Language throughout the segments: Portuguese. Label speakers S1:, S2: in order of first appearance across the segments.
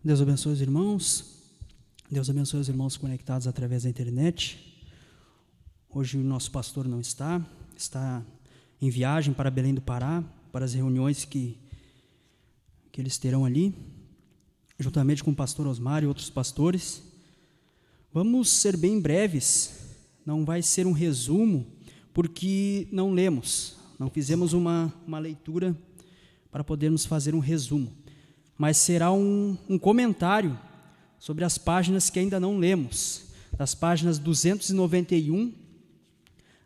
S1: Deus abençoe os irmãos, Deus abençoe os irmãos conectados através da internet. Hoje o nosso pastor não está em viagem para Belém do Pará, para as reuniões que eles terão ali, juntamente com o pastor Osmar e outros pastores. Vamos ser bem breves, não vai ser um resumo, porque não lemos, não fizemos uma leitura para podermos fazer um resumo, mas será um comentário sobre as páginas que ainda não lemos, das páginas 291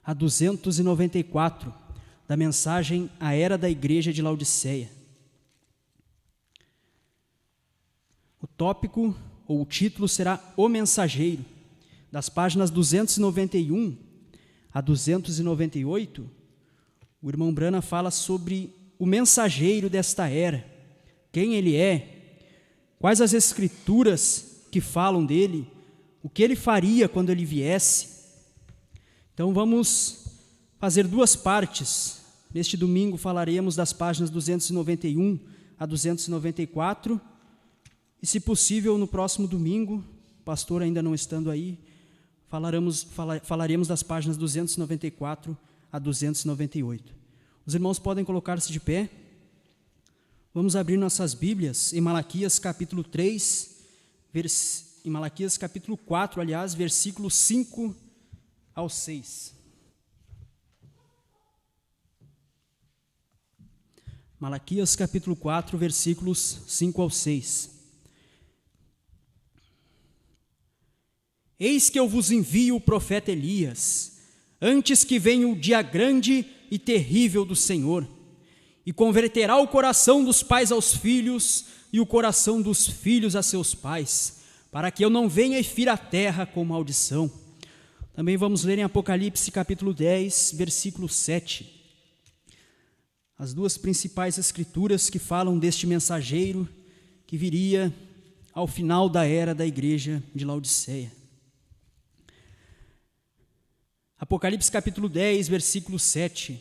S1: a 294, da mensagem A Era da Igreja de Laodiceia. O tópico, ou o título, será O Mensageiro. Das páginas 291 a 298, o irmão Brana fala sobre o mensageiro desta era, quem ele é, quais as escrituras que falam dele, o que ele faria quando ele viesse. Então vamos fazer duas partes. Neste domingo falaremos das páginas 291 a 294, e se possível no próximo domingo, o pastor ainda não estando aí, falaremos das páginas 294 a 298. Os irmãos podem colocar-se de pé. Vamos abrir nossas Bíblias em Malaquias capítulo 3, em Malaquias capítulo 4, versículos 5 ao 6. Malaquias capítulo 4, versículos 5 ao 6. Eis que eu vos envio o profeta Elias, antes que venha o dia grande e terrível do Senhor, e converterá o coração dos pais aos filhos, e o coração dos filhos a seus pais, para que eu não venha e fira a terra com maldição. Também vamos ler em Apocalipse capítulo 10, versículo 7. As duas principais escrituras que falam deste mensageiro que viria ao final da era da igreja de Laodiceia. Apocalipse capítulo 10, versículo 7.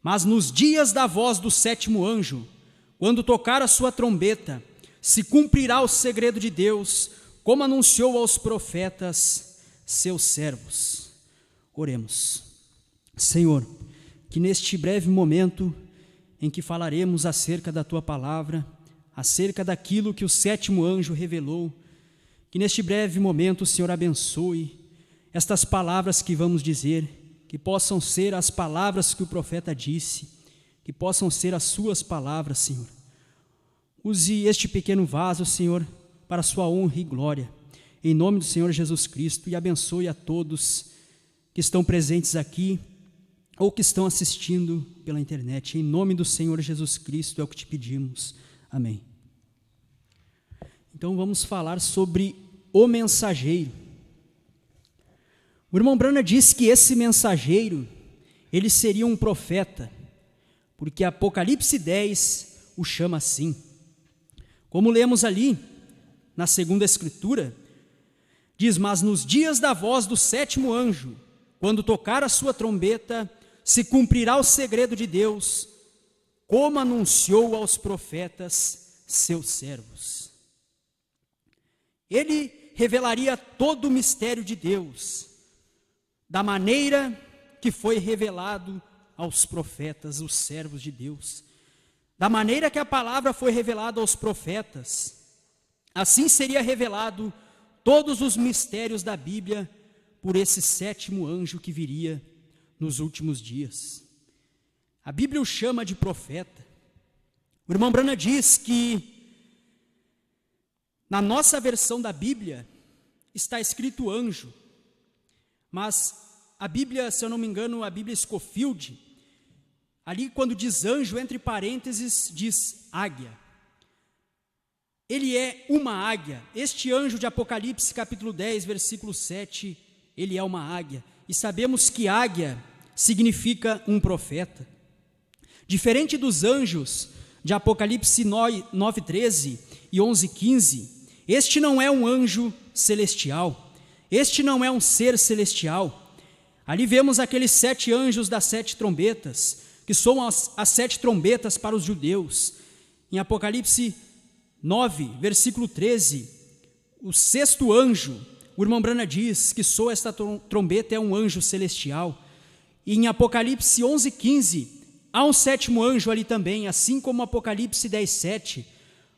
S1: Mas nos dias da voz do sétimo anjo, quando tocar a sua trombeta, se cumprirá o segredo de Deus, como anunciou aos profetas, seus servos. Oremos. Senhor, que neste breve momento em que falaremos acerca da Tua palavra, acerca daquilo que o sétimo anjo revelou, que neste breve momento o Senhor abençoe estas palavras que vamos dizer, que possam ser as palavras que o profeta disse, que possam ser as suas palavras, Senhor. Use este pequeno vaso, Senhor, para a sua honra e glória, em nome do Senhor Jesus Cristo, e abençoe a todos que estão presentes aqui ou que estão assistindo pela internet. Em nome do Senhor Jesus Cristo é o que te pedimos. Amém. Então vamos falar sobre o mensageiro. O irmão Brana diz que esse mensageiro, ele seria um profeta, porque Apocalipse 10 o chama assim. Como lemos ali, na segunda escritura, diz: mas nos dias da voz do sétimo anjo, quando tocar a sua trombeta, se cumprirá o segredo de Deus, como anunciou aos profetas, seus servos. Ele revelaria todo o mistério de Deus, da maneira que foi revelado aos profetas, os servos de Deus. Da maneira que a palavra foi revelada aos profetas, assim seria revelado todos os mistérios da Bíblia por esse sétimo anjo que viria nos últimos dias. A Bíblia o chama de profeta. O irmão Brana diz que na nossa versão da Bíblia está escrito anjo, mas a Bíblia, se eu não me engano, a Bíblia Scofield, ali quando diz anjo, entre parênteses, diz águia. Ele é uma águia. Este anjo de Apocalipse, capítulo 10, versículo 7, ele é uma águia. E sabemos que águia significa um profeta. Diferente dos anjos de Apocalipse 9, 13 e 11, 15, este não é um anjo celestial. Este não é um ser celestial. Ali vemos aqueles 7 anjos das 7 trombetas, que são as 7 trombetas para os judeus. Em Apocalipse 9, versículo 13, o sexto anjo, o irmão Branham diz que soa esta trombeta é um anjo celestial. E em Apocalipse 11, 15, há um sétimo anjo ali também, assim como Apocalipse 10, 7.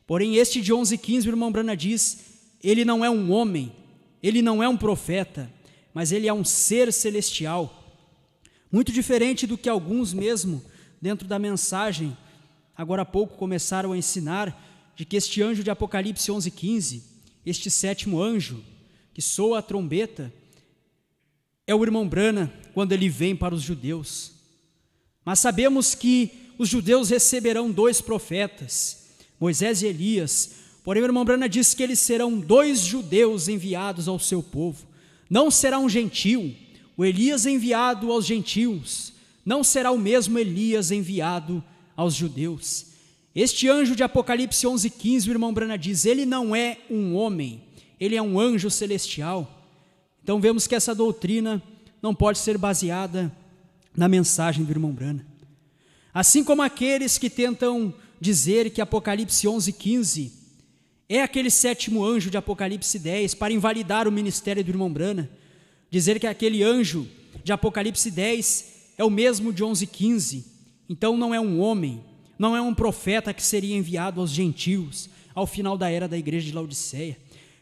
S1: Porém, este de 11, 15, o irmão Branham diz, ele não é um homem, ele não é um profeta, mas ele é um ser celestial. Muito diferente do que alguns mesmo, dentro da mensagem, agora há pouco começaram a ensinar, de que este anjo de Apocalipse 11, 15, este sétimo anjo, que soa a trombeta, é o irmão Branham quando ele vem para os judeus. Mas sabemos que os judeus receberão 2 profetas, Moisés e Elias. Porém o irmão Branham diz que eles serão 2 judeus enviados ao seu povo. Não será um gentil, o Elias enviado aos gentios, não será o mesmo Elias enviado aos judeus. Este anjo de Apocalipse 11, 15, o irmão Branham diz, ele não é um homem, ele é um anjo celestial. Então vemos que essa doutrina não pode ser baseada na mensagem do irmão Branham. Assim como aqueles que tentam dizer que Apocalipse 11, 15 é aquele sétimo anjo de Apocalipse 10 para invalidar o ministério do irmão Branham, dizer que aquele anjo de Apocalipse 10 é o mesmo de 11, 15, então não é um homem, não é um profeta que seria enviado aos gentios ao final da era da igreja de Laodiceia.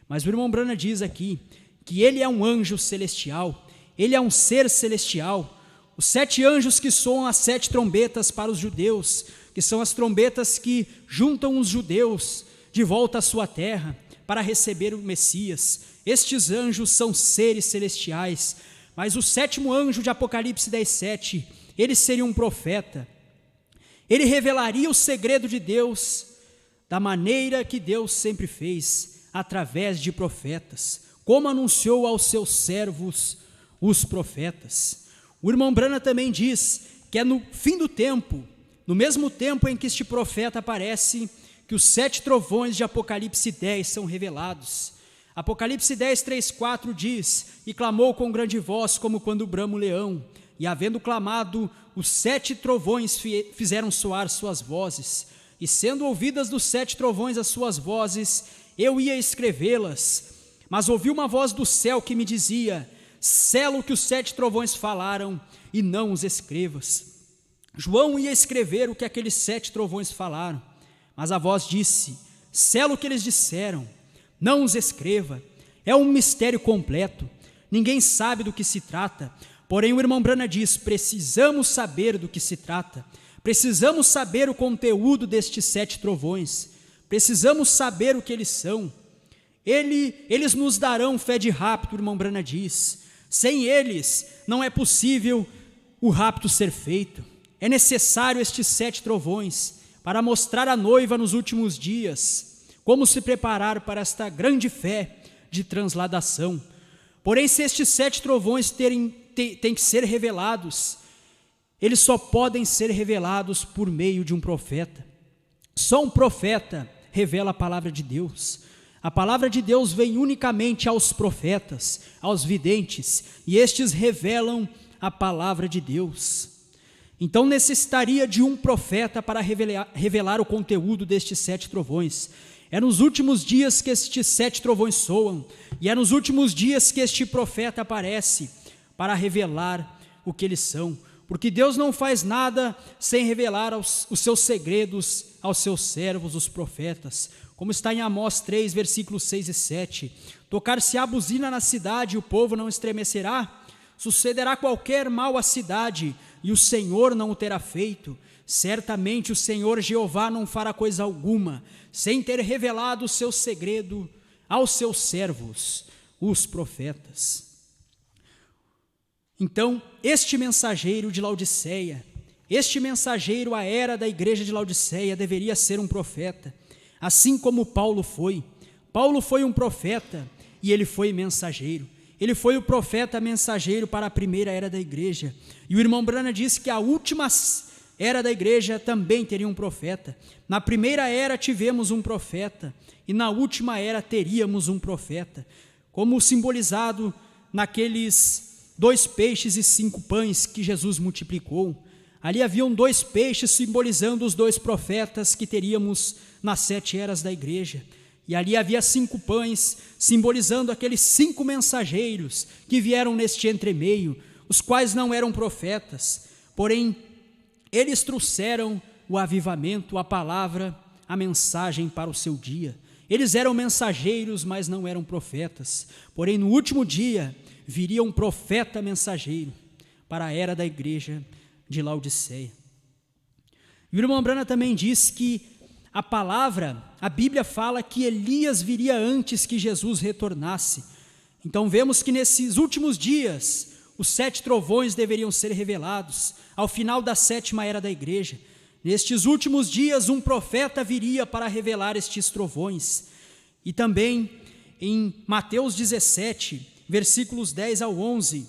S1: Mas o irmão Branham diz aqui que ele é um anjo celestial, ele é um ser celestial. Os 7 anjos que soam as 7 trombetas para os judeus, que são as trombetas que juntam os judeus de volta à sua terra para receber o Messias. Estes anjos são seres celestiais, mas o 7º anjo de Apocalipse 10, 7, ele seria um profeta. Ele revelaria o segredo de Deus da maneira que Deus sempre fez, através de profetas, como anunciou aos seus servos, os profetas. O irmão Branham também diz que é no fim do tempo, no mesmo tempo em que este profeta aparece, que os 7 trovões de Apocalipse 10 são revelados. Apocalipse 10, 3, 4 diz, e clamou com grande voz, como quando brama o leão, e havendo clamado, os 7 trovões fizeram soar suas vozes, e sendo ouvidas dos 7 trovões as suas vozes, eu ia escrevê-las, mas ouvi uma voz do céu que me dizia, sela o que os 7 trovões falaram, e não os escrevas. João ia escrever o que aqueles 7 trovões falaram, mas a voz disse, sela o que eles disseram, não os escreva, é um mistério completo, ninguém sabe do que se trata. Porém o irmão Branham diz, precisamos saber do que se trata, precisamos saber o conteúdo destes 7 trovões, precisamos saber o que eles são. Eles nos darão fé de rapto, o irmão Branham diz, sem eles não é possível o rapto ser feito. É necessário estes 7 trovões para mostrar à noiva nos últimos dias como se preparar para esta grande fé de transladação. Porém, se estes 7 trovões têm que ser revelados, eles só podem ser revelados por meio de um profeta. Só um profeta revela a palavra de Deus. A palavra de Deus vem unicamente aos profetas, aos videntes, e estes revelam a palavra de Deus. Então necessitaria de um profeta para revelar o conteúdo destes 7 trovões. É nos últimos dias que estes 7 trovões soam, e é nos últimos dias que este profeta aparece para revelar o que eles são, porque Deus não faz nada sem revelar os seus segredos aos seus servos, os profetas, como está em Amós 3, versículos 6 e 7, tocar-se-á buzina na cidade e o povo não estremecerá, sucederá qualquer mal à cidade e o Senhor não o terá feito, certamente o Senhor Jeová não fará coisa alguma, sem ter revelado o seu segredo aos seus servos, os profetas. Então, este mensageiro de Laodiceia, este mensageiro à era da igreja de Laodiceia deveria ser um profeta, assim como Paulo foi. Paulo foi um profeta e ele foi mensageiro. Ele foi o profeta mensageiro para a primeira era da igreja. E o irmão Branham disse que a última era da igreja também teria um profeta. Na primeira era tivemos um profeta e na última era teríamos um profeta, como simbolizado naqueles 2 peixes e 5 pães que Jesus multiplicou. Ali haviam 2 peixes simbolizando os 2 profetas que teríamos nas 7 eras da igreja. E ali havia 5 pães, simbolizando aqueles 5 mensageiros que vieram neste entremeio, os quais não eram profetas, porém eles trouxeram o avivamento, a palavra, a mensagem para o seu dia. Eles eram mensageiros, mas não eram profetas. Porém, no último dia, viria um profeta mensageiro para a era da igreja de Laodiceia. E o irmão Branham também diz que a palavra, a Bíblia fala que Elias viria antes que Jesus retornasse. Então vemos que nesses últimos dias, os 7 trovões deveriam ser revelados, ao final da 7ª era da igreja. Nestes últimos dias, um profeta viria para revelar estes trovões. E também em Mateus 17, versículos 10 ao 11,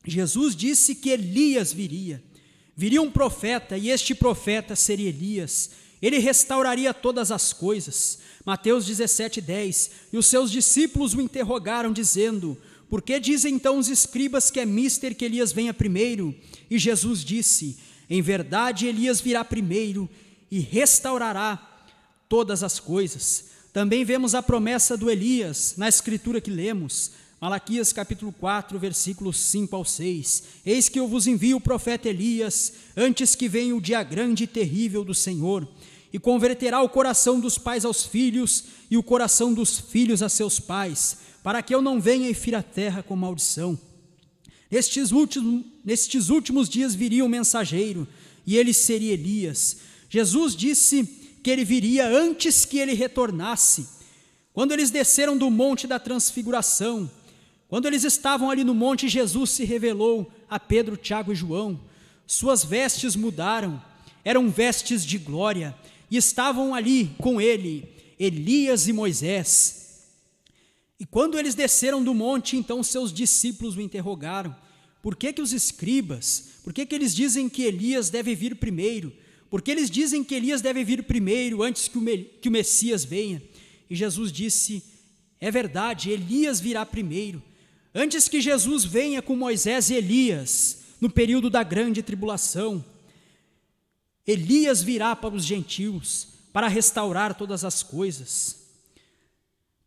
S1: Jesus disse que Elias viria. Viria um profeta, e este profeta seria Elias. Ele restauraria todas as coisas. Mateus 17, 10. E os seus discípulos o interrogaram, dizendo: por que dizem então os escribas que é mister que Elias venha primeiro? E Jesus disse: em verdade, Elias virá primeiro e restaurará todas as coisas. Também vemos a promessa do Elias na escritura que lemos, Malaquias capítulo 4, versículos 5 ao 6. Eis que eu vos envio o profeta Elias, antes que venha o dia grande e terrível do Senhor, e converterá o coração dos pais aos filhos, e o coração dos filhos a seus pais, para que eu não venha e fira a terra com maldição. Nestes últimos dias viria um mensageiro, e ele seria Elias. Jesus disse que ele viria antes que ele retornasse. Quando eles desceram do monte da transfiguração, quando eles estavam ali no monte, Jesus se revelou a Pedro, Tiago e João. Suas vestes mudaram, eram vestes de glória, e estavam ali com ele Elias e Moisés. E quando eles desceram do monte, então seus discípulos o interrogaram: por que os escribas, por que eles dizem que Elias deve vir primeiro? Por que eles dizem que Elias deve vir primeiro, antes que o Messias venha? E Jesus disse: é verdade, Elias virá primeiro. Antes que Jesus venha com Moisés e Elias, no período da grande tribulação, Elias virá para os gentios, para restaurar todas as coisas.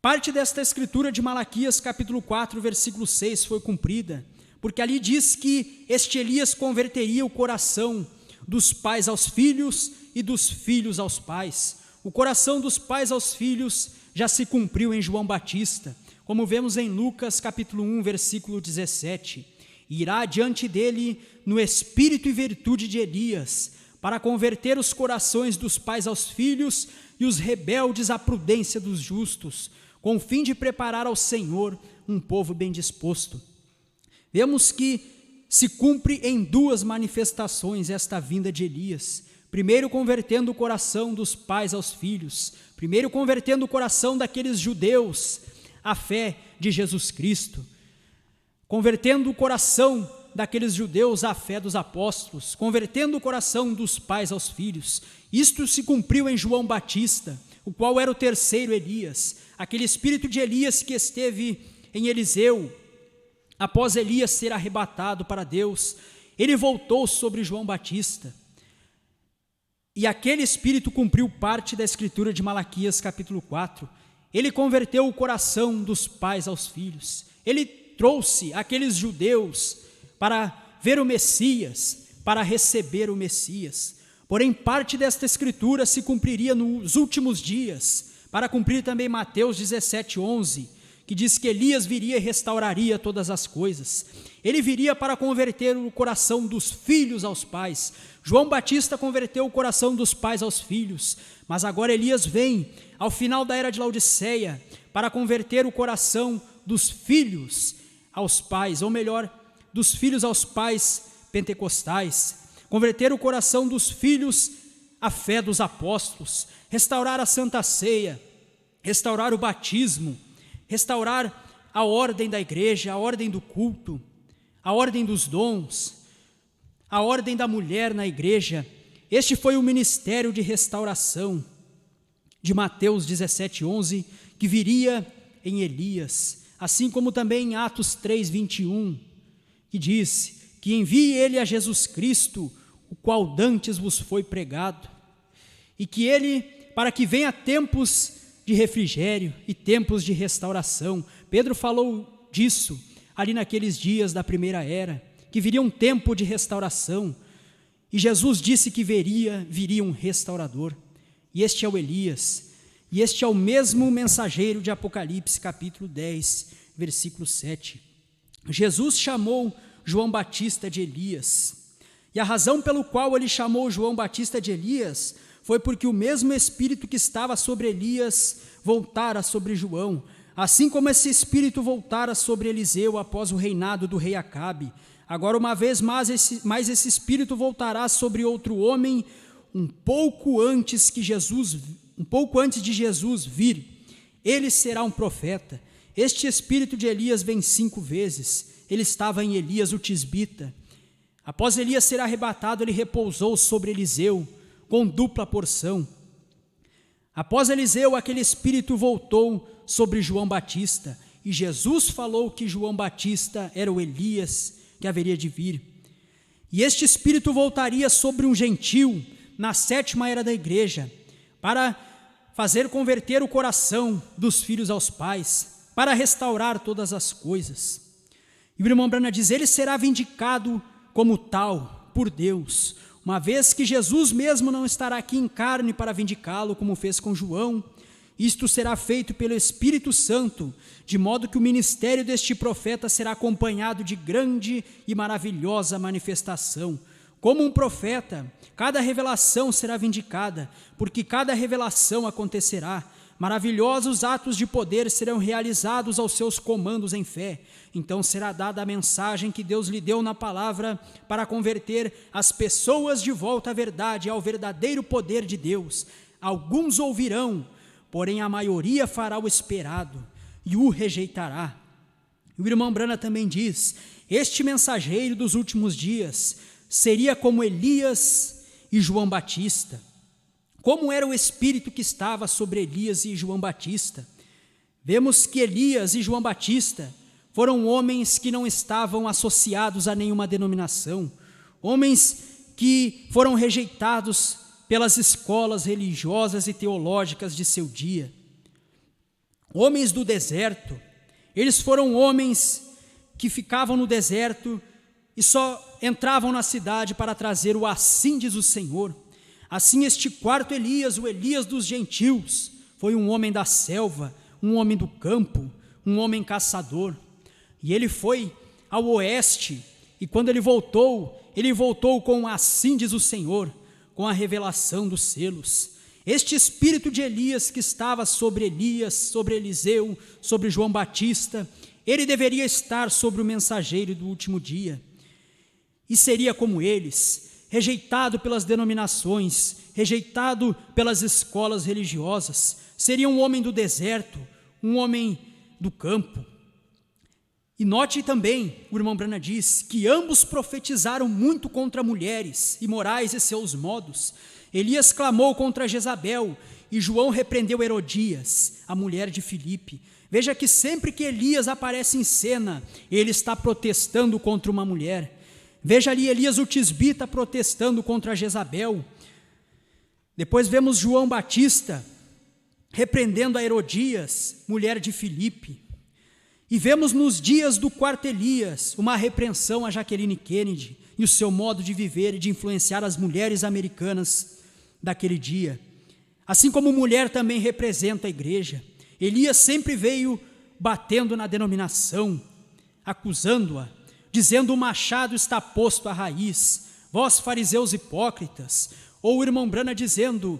S1: Parte desta escritura de Malaquias capítulo 4, versículo 6 foi cumprida, porque ali diz que este Elias converteria o coração dos pais aos filhos e dos filhos aos pais. O coração dos pais aos filhos já se cumpriu em João Batista, como vemos em Lucas capítulo 1, versículo 17. Irá diante dele no espírito e virtude de Elias, para converter os corações dos pais aos filhos e os rebeldes à prudência dos justos, com o fim de preparar ao Senhor um povo bem disposto. Vemos que se cumpre em 2 manifestações esta vinda de Elias. Primeiro, convertendo o coração dos pais aos filhos. Primeiro, convertendo o coração daqueles judeus à fé de Jesus Cristo. Convertendo o coração daqueles judeus à fé dos apóstolos. Convertendo o coração dos pais aos filhos. Isto se cumpriu em João Batista, o qual era o terceiro Elias. Aquele espírito de Elias que esteve em Eliseu, após Elias ser arrebatado para Deus, ele voltou sobre João Batista. E aquele espírito cumpriu parte da escritura de Malaquias capítulo 4. Ele converteu o coração dos pais aos filhos. Ele trouxe aqueles judeus para ver o Messias, para receber o Messias. Porém, parte desta escritura se cumpriria nos últimos dias, para cumprir também Mateus 17, 11, que diz que Elias viria e restauraria todas as coisas. Ele viria para converter o coração dos filhos aos pais. João Batista converteu o coração dos pais aos filhos, mas agora Elias vem, ao final da era de Laodiceia, para converter o coração dos filhos aos pais, ou melhor, dos filhos aos pais pentecostais, converter o coração dos filhos à fé dos apóstolos, restaurar a Santa Ceia, restaurar o batismo, restaurar a ordem da igreja, a ordem do culto, a ordem dos dons, a ordem da mulher na igreja. Este foi o ministério de restauração de Mateus 17, 11, que viria em Elias, assim como também em Atos 3, 21, que diz que envie ele a Jesus Cristo, o qual dantes vos foi pregado, e que ele, para que venha tempos de refrigério e tempos de restauração. Pedro falou disso ali naqueles dias da primeira era, que viria um tempo de restauração, e Jesus disse que viria um restaurador, e este é o Elias, e este é o mesmo mensageiro de Apocalipse, capítulo 10, versículo 7. Jesus chamou João Batista de Elias, e a razão pelo qual ele chamou João Batista de Elias foi porque o mesmo Espírito que estava sobre Elias voltara sobre João, assim como esse Espírito voltara sobre Eliseu após o reinado do rei Acabe. Agora, uma vez mais esse Espírito voltará sobre outro homem, um pouco antes de Jesus vir. Ele será um profeta. Este Espírito de Elias vem 5 vezes. Ele estava em Elias o tisbita. Após Elias ser arrebatado, ele repousou sobre Eliseu com dupla porção. Após Eliseu, aquele Espírito voltou sobre João Batista, e Jesus falou que João Batista era o Elias que haveria de vir. E este Espírito voltaria sobre um gentil na 7ª era da igreja, para fazer converter o coração dos filhos aos pais, para restaurar todas as coisas. E o irmão Branham diz, ele será vindicado como tal por Deus, uma vez que Jesus mesmo não estará aqui em carne para vindicá-lo, como fez com João. Isto será feito pelo Espírito Santo, de modo que o ministério deste profeta será acompanhado de grande e maravilhosa manifestação. Como um profeta, cada revelação será vindicada, porque cada revelação acontecerá. Maravilhosos atos de poder serão realizados aos seus comandos em fé. Então será dada a mensagem que Deus lhe deu na palavra para converter as pessoas de volta à verdade, ao verdadeiro poder de Deus. Alguns ouvirão, porém a maioria fará o esperado e o rejeitará. O irmão Branham também diz, este mensageiro dos últimos dias seria como Elias e João Batista. Como era o Espírito que estava sobre Elias e João Batista? Vemos que Elias e João Batista foram homens que não estavam associados a nenhuma denominação, homens que foram rejeitados pelas escolas religiosas e teológicas de seu dia. Homens do deserto, eles foram homens que ficavam no deserto e só entravam na cidade para trazer o assim diz o Senhor. Assim este quarto Elias, o Elias dos gentios, foi um homem da selva, um homem do campo, um homem caçador. E ele foi ao oeste, e quando ele voltou com assim diz o Senhor, com a revelação dos selos. Este espírito de Elias que estava sobre Elias, sobre Eliseu, sobre João Batista, ele deveria estar sobre o mensageiro do último dia. E seria como eles, rejeitado pelas denominações, rejeitado pelas escolas religiosas, seria um homem do deserto, um homem do campo. E note também, o irmão Branham diz, que ambos profetizaram muito contra mulheres imorais e seus modos. Elias clamou contra Jezabel e João repreendeu Herodias, a mulher de Filipe. Veja que sempre que Elias aparece em cena, ele está protestando contra uma mulher. Veja ali Elias o tisbita protestando contra Jezabel. Depois vemos João Batista repreendendo a Herodias, mulher de Filipe. E vemos nos dias do quarto Elias uma repreensão a Jacqueline Kennedy e o seu modo de viver e de influenciar as mulheres americanas daquele dia. Assim como mulher também representa a igreja. Elias sempre veio batendo na denominação, acusando-a, dizendo o machado está posto à raiz, vós fariseus hipócritas, ou o irmão Branham dizendo,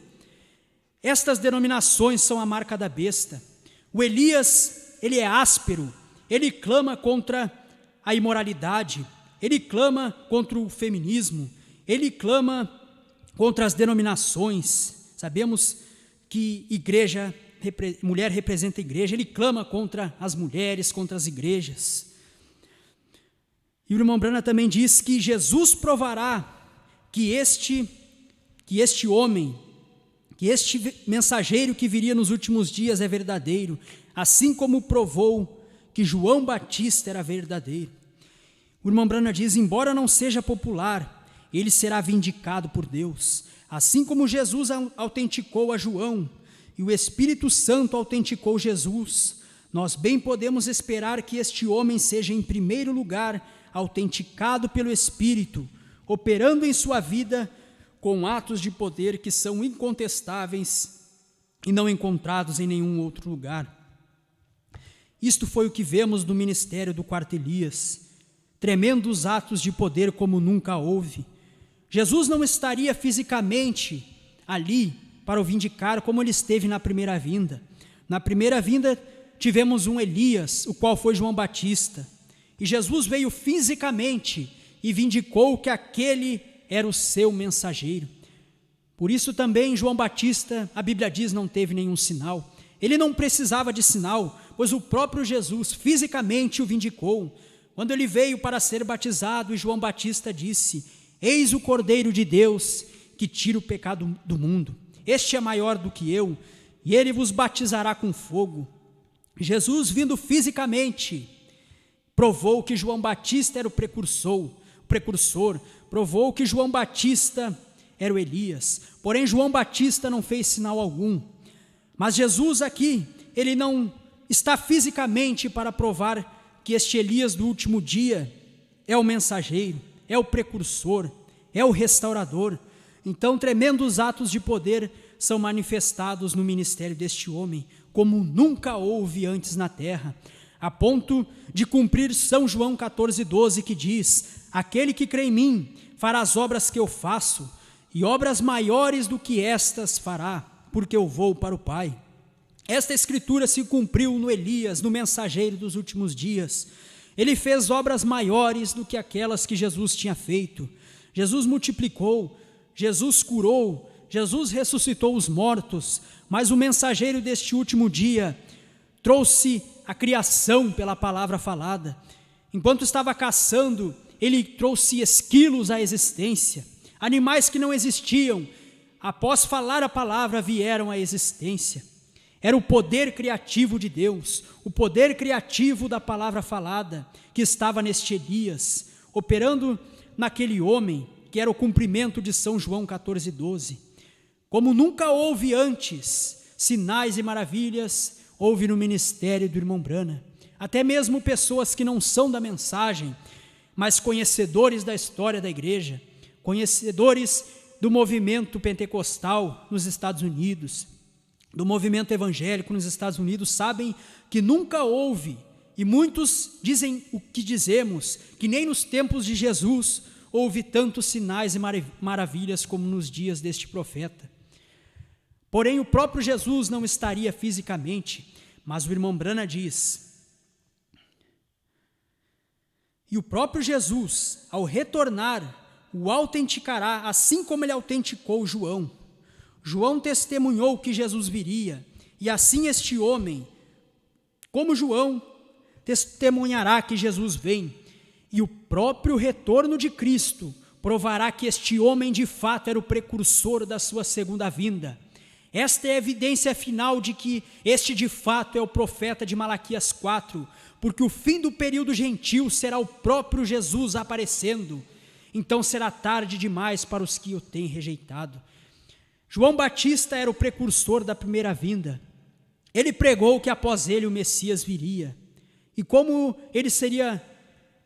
S1: estas denominações são a marca da besta. O Elias, ele é áspero, ele clama contra a imoralidade, ele clama contra o feminismo, ele clama contra as denominações. Sabemos que mulher representa a igreja, ele clama contra as mulheres, contra as igrejas. E o irmão Branham também diz que Jesus provará que este homem, que este mensageiro que viria nos últimos dias é verdadeiro, assim como provou que João Batista era verdadeiro. O irmão Branham diz, embora não seja popular, ele será vindicado por Deus. Assim como Jesus autenticou a João e o Espírito Santo autenticou Jesus, nós bem podemos esperar que este homem seja, em primeiro lugar, autenticado pelo Espírito, operando em sua vida com atos de poder que são incontestáveis e não encontrados em nenhum outro lugar. Isto foi o que vemos no ministério do quarto Elias, tremendos atos de poder como nunca houve. Jesus não estaria fisicamente ali para o vindicar como ele esteve na primeira vinda. Na primeira vinda tivemos um Elias, o qual foi João Batista, e Jesus veio fisicamente e vindicou que aquele era o seu mensageiro. Por isso também João Batista, a Bíblia diz, não teve nenhum sinal. Ele não precisava de sinal, pois o próprio Jesus fisicamente o vindicou. Quando ele veio para ser batizado, e João Batista disse: eis o Cordeiro de Deus que tira o pecado do mundo. Este é maior do que eu, e ele vos batizará com fogo. Jesus, vindo fisicamente, provou que João Batista era o precursor, provou que João Batista era o Elias. Porém, João Batista não fez sinal algum. Mas Jesus aqui, ele não está fisicamente para provar que este Elias do último dia é o mensageiro, é o precursor, é o restaurador. Então, tremendos atos de poder são manifestados no ministério deste homem, como nunca houve antes na terra, a ponto de cumprir São João 14,12, que diz: aquele que crê em mim fará as obras que eu faço, e obras maiores do que estas fará, porque eu vou para o Pai. Esta escritura se cumpriu no Elias, no mensageiro dos últimos dias. Ele fez obras maiores do que aquelas que Jesus tinha feito. Jesus multiplicou, Jesus curou, Jesus ressuscitou os mortos, mas o mensageiro deste último dia trouxe a criação pela palavra falada. Enquanto estava caçando, ele trouxe esquilos à existência, animais que não existiam, após falar a palavra, vieram à existência. Era o poder criativo de Deus, o poder criativo da palavra falada, que estava neste Elias, operando naquele homem, que era o cumprimento de São João 14,12. Como nunca houve antes, sinais e maravilhas houve no ministério do irmão Branham. Até mesmo pessoas que não são da mensagem, mas conhecedores da história da igreja, conhecedores do movimento pentecostal nos Estados Unidos, do movimento evangélico nos Estados Unidos, sabem que nunca houve, e muitos dizem o que dizemos, que nem nos tempos de Jesus houve tantos sinais e maravilhas como nos dias deste profeta. Porém, o próprio Jesus não estaria fisicamente, mas o irmão Branham diz: e o próprio Jesus, ao retornar, o autenticará, assim como ele autenticou João. João testemunhou que Jesus viria, e assim este homem, como João, testemunhará que Jesus vem, e o próprio retorno de Cristo provará que este homem de fato era o precursor da sua segunda vinda. Esta é a evidência final de que este de fato é o profeta de Malaquias 4, porque o fim do período gentil será o próprio Jesus aparecendo, então será tarde demais para os que o têm rejeitado. João Batista era o precursor da primeira vinda. Ele pregou que após ele o Messias viria, e como ele seria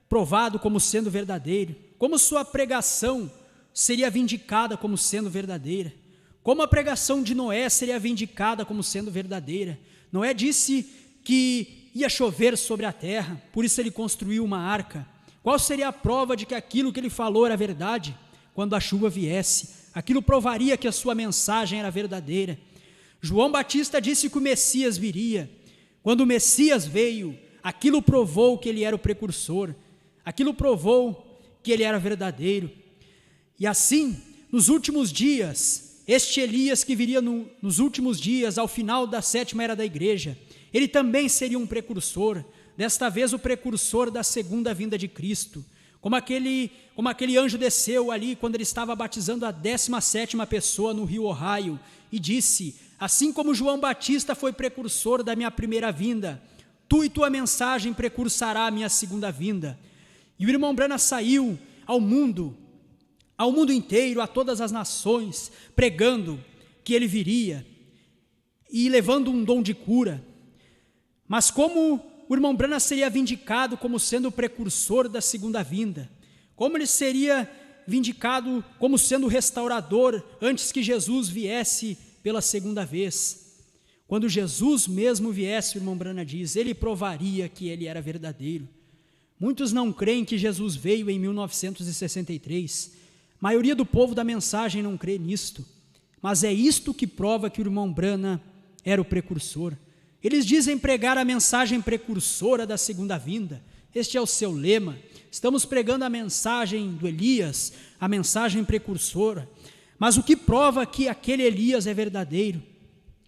S1: provado como sendo verdadeiro, como sua pregação seria vindicada como sendo verdadeira, como a pregação de Noé seria vindicada como sendo verdadeira. Noé disse que ia chover sobre a terra, por isso ele construiu uma arca. Qual seria a prova de que aquilo que ele falou era verdade? Quando a chuva viesse, aquilo provaria que a sua mensagem era verdadeira. João Batista disse que o Messias viria. Quando o Messias veio, aquilo provou que ele era o precursor, aquilo provou que ele era verdadeiro. E assim, nos últimos dias, este Elias que viria nos últimos dias, ao final da 7ª era da igreja, ele também seria um precursor, desta vez o precursor da segunda vinda de Cristo, como aquele anjo desceu ali quando ele estava batizando a 17ª pessoa no rio Ohio, e disse: assim como João Batista foi precursor da minha primeira vinda, tu e tua mensagem precursará a minha segunda vinda. E o irmão Branham saiu ao mundo ao mundo inteiro, a todas as nações, pregando que ele viria e levando um dom de cura. Mas como o irmão Branham seria vindicado como sendo o precursor da segunda vinda, como ele seria vindicado como sendo o restaurador antes que Jesus viesse pela segunda vez. Quando Jesus mesmo viesse, o irmão Branham diz, ele provaria que ele era verdadeiro. Muitos não creem que Jesus veio em 1963. A maioria do povo da mensagem não crê nisto. Mas é isto que prova que o irmão Branham era o precursor. Eles dizem pregar a mensagem precursora da segunda vinda. Este é o seu lema. Estamos pregando a mensagem do Elias, a mensagem precursora. Mas o que prova que aquele Elias é verdadeiro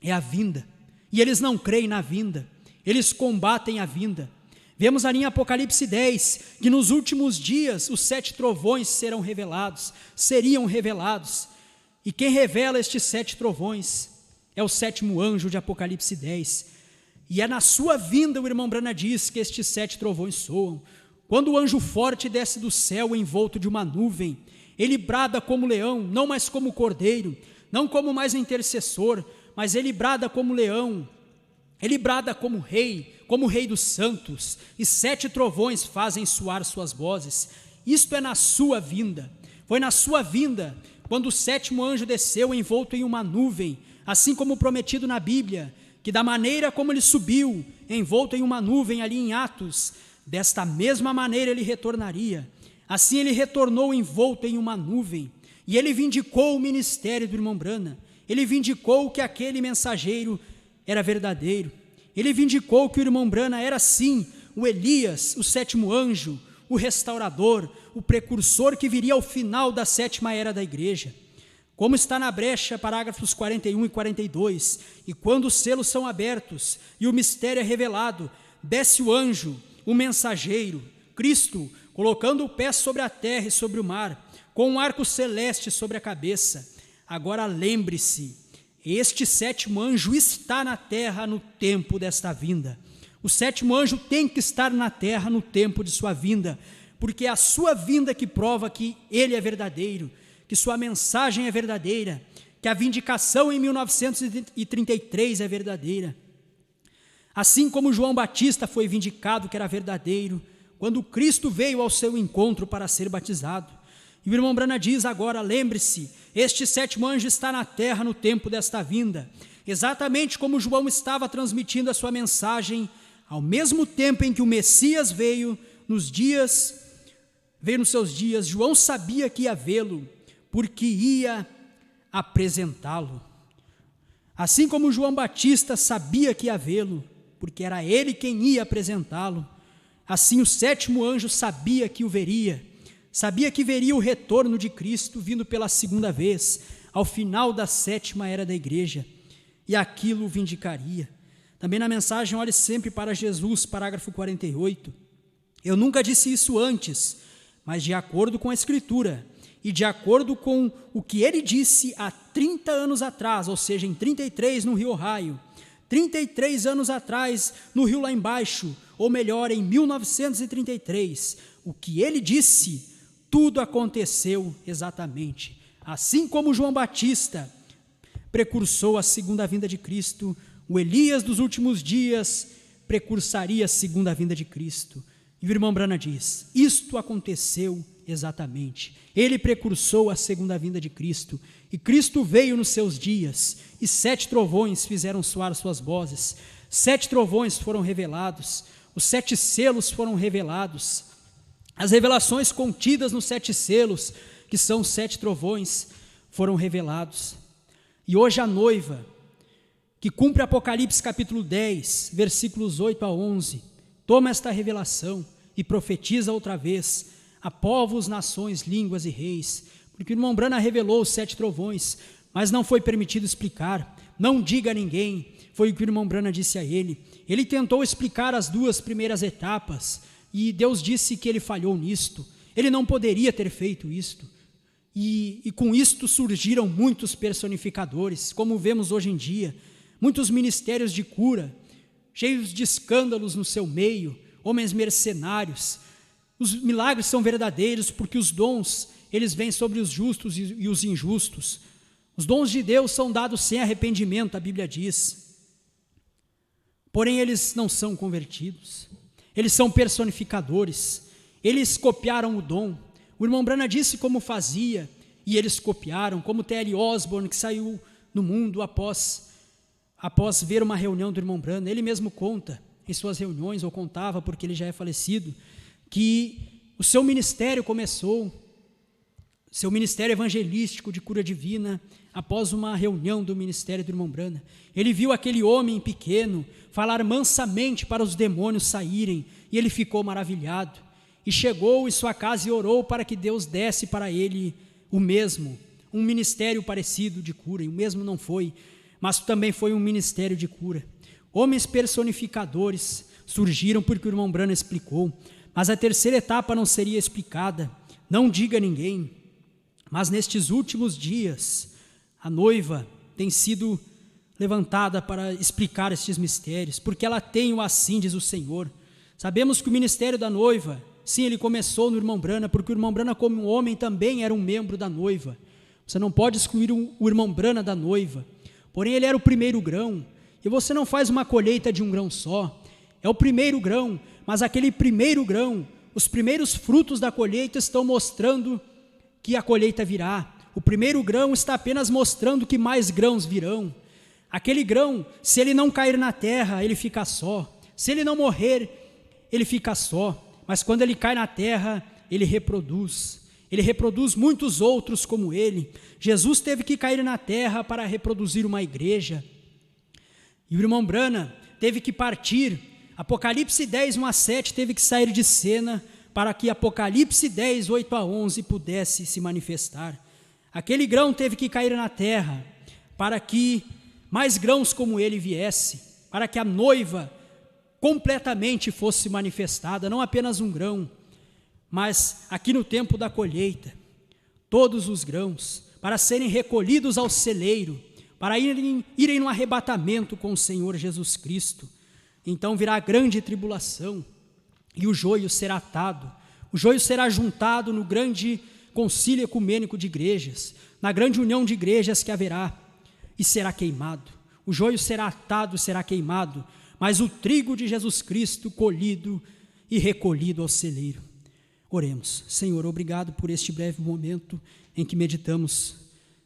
S1: é a vinda. E eles não creem na vinda. Eles combatem a vinda. Vemos ali em Apocalipse 10 que nos últimos dias os 7 trovões seriam revelados. E quem revela estes 7 trovões é o 7º anjo de Apocalipse 10. E é na sua vinda, o irmão Branham diz, que estes 7 trovões soam. Quando o anjo forte desce do céu envolto de uma nuvem, ele brada como leão, não mais como cordeiro, não como mais intercessor, mas ele brada como leão, ele brada como rei dos santos, e 7 trovões fazem soar suas vozes. Isto é na sua vinda. Foi na sua vinda, quando o 7º anjo desceu envolto em uma nuvem, assim como prometido na Bíblia, que da maneira como ele subiu, envolto em uma nuvem ali em Atos, desta mesma maneira ele retornaria. Assim ele retornou envolto em uma nuvem, e ele vindicou o ministério do irmão Branham. Ele vindicou que aquele mensageiro era verdadeiro. Ele vindicou que o irmão Branham era sim o Elias, o 7º anjo, o restaurador, o precursor que viria ao final da 7ª era da igreja. Como está na brecha, parágrafos 41 e 42, e quando os selos são abertos e o mistério é revelado, desce o anjo, o mensageiro, Cristo, colocando o pé sobre a terra e sobre o mar, com um arco celeste sobre a cabeça. Agora lembre-se, este 7º anjo está na terra no tempo desta vinda. O 7º anjo tem que estar na terra no tempo de sua vinda, porque é a sua vinda que prova que ele é verdadeiro, que sua mensagem é verdadeira, que a vindicação em 1933 é verdadeira. Assim como João Batista foi vindicado que era verdadeiro, quando Cristo veio ao seu encontro para ser batizado. E o irmão Branham diz agora, lembre-se, este 7º anjo está na terra no tempo desta vinda, exatamente como João estava transmitindo a sua mensagem, ao mesmo tempo em que o Messias veio nos seus dias, João sabia que ia vê-lo, porque ia apresentá-lo. Assim como João Batista sabia que ia vê-lo, porque era ele quem ia apresentá-lo, assim o 7º anjo sabia que o veria, sabia que veria o retorno de Cristo vindo pela segunda vez, ao final da 7ª era da igreja, e aquilo o vindicaria. Também na mensagem, olhe sempre para Jesus, parágrafo 48. Eu nunca disse isso antes, mas de acordo com a Escritura, e de acordo com o que ele disse há 30 anos atrás, ou seja, em 33 no Rio Ohio, 33 anos atrás no Rio lá embaixo, ou melhor, em 1933, o que ele disse, tudo aconteceu exatamente. Assim como João Batista precursou a segunda vinda de Cristo, o Elias dos últimos dias precursaria a segunda vinda de Cristo. E o irmão Branham diz, isto aconteceu exatamente. Ele precursou a segunda vinda de Cristo, e Cristo veio nos seus dias, e 7 trovões fizeram soar suas vozes, 7 trovões foram revelados, os 7 selos foram revelados, as revelações contidas nos 7 selos, que são 7 trovões, foram revelados. E hoje a noiva, que cumpre Apocalipse capítulo 10, versículos 8 a 11, toma esta revelação e profetiza outra vez a povos, nações, línguas e reis, porque o irmão Branham revelou os 7 trovões, mas não foi permitido explicar, não diga a ninguém, foi o que o irmão Branham disse a ele. Ele tentou explicar as 2 primeiras etapas, e Deus disse que ele falhou nisto, ele não poderia ter feito isto, e com isto surgiram muitos personificadores, como vemos hoje em dia, muitos ministérios de cura, cheios de escândalos no seu meio, homens mercenários. Os milagres são verdadeiros porque os dons, eles vêm sobre os justos e os injustos. Os dons de Deus são dados sem arrependimento, a Bíblia diz. Porém, eles não são convertidos. Eles são personificadores. Eles copiaram o dom. O irmão Branham disse como fazia, e eles copiaram, como T.L. Osborne, que saiu no mundo após ver uma reunião do irmão Branham. Ele mesmo conta em suas reuniões, ou contava porque ele já é falecido, que o seu ministério começou, seu ministério evangelístico de cura divina, após uma reunião do ministério do irmão Branham. Ele viu aquele homem pequeno falar mansamente para os demônios saírem, e ele ficou maravilhado, e chegou em sua casa e orou para que Deus desse para ele o mesmo, um ministério parecido de cura, e o mesmo não foi, mas também foi um ministério de cura. Homens personificadores surgiram porque o irmão Branham explicou, mas a terceira etapa não seria explicada, não diga a ninguém. Mas nestes últimos dias, a noiva tem sido levantada para explicar estes mistérios, porque ela tem o assim, diz o Senhor. Sabemos que o ministério da noiva, sim, ele começou no irmão Branham, porque o irmão Branham, como homem, também era um membro da noiva. Você não pode excluir o irmão Branham da noiva, porém ele era o primeiro grão, e você não faz uma colheita de um grão só, é o primeiro grão, mas aquele primeiro grão, os primeiros frutos da colheita estão mostrando que a colheita virá. O primeiro grão está apenas mostrando que mais grãos virão. Aquele grão, se ele não cair na terra, ele fica só. Se ele não morrer, ele fica só. Mas quando ele cai na terra, ele reproduz. Ele reproduz muitos outros como ele. Jesus teve que cair na terra para reproduzir uma igreja. E o irmão Branham teve que partir. Apocalipse 10, 1 a 7 teve que sair de cena para que Apocalipse 10, 8 a 11 pudesse se manifestar. Aquele grão teve que cair na terra para que mais grãos como ele viesse, para que a noiva completamente fosse manifestada, não apenas um grão, mas aqui no tempo da colheita, todos os grãos, para serem recolhidos ao celeiro, para irem no arrebatamento com o Senhor Jesus Cristo. Então virá a grande tribulação, e o joio será atado, o joio será juntado no grande concílio ecumênico de igrejas, na grande união de igrejas que haverá, e será queimado. O joio será atado, será queimado, mas o trigo de Jesus Cristo colhido e recolhido ao celeiro. Oremos. Senhor, obrigado por este breve momento em que meditamos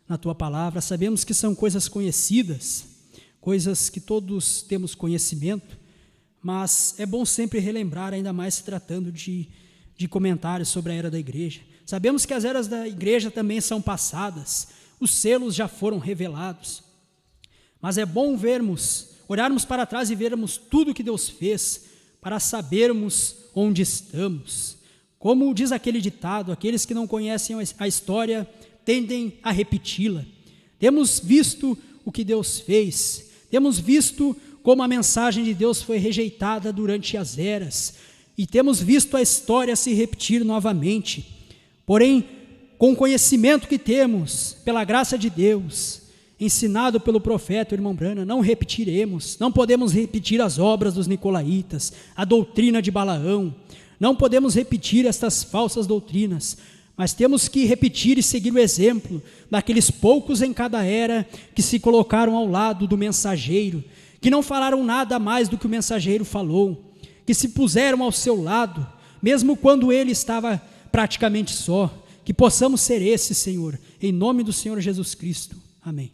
S1: na Tua palavra. Sabemos que são coisas conhecidas, coisas que todos temos conhecimento, mas é bom sempre relembrar, ainda mais se tratando de comentários sobre a era da igreja. Sabemos que as eras da igreja também são passadas, os selos já foram revelados, mas é bom olharmos para trás e vermos tudo que Deus fez, para sabermos onde estamos. Como diz aquele ditado, aqueles que não conhecem a história tendem a repeti-la. Temos visto o que Deus fez, temos visto como a mensagem de Deus foi rejeitada durante as eras, e temos visto a história se repetir novamente. Porém, com o conhecimento que temos, pela graça de Deus, ensinado pelo profeta, o irmão Branham, não repetiremos, não podemos repetir as obras dos nicolaítas, a doutrina de Balaão, não podemos repetir estas falsas doutrinas, mas temos que repetir e seguir o exemplo daqueles poucos em cada era que se colocaram ao lado do mensageiro, que não falaram nada mais do que o mensageiro falou, que se puseram ao seu lado, mesmo quando ele estava praticamente só. Que possamos ser esses, Senhor, em nome do Senhor Jesus Cristo. Amém.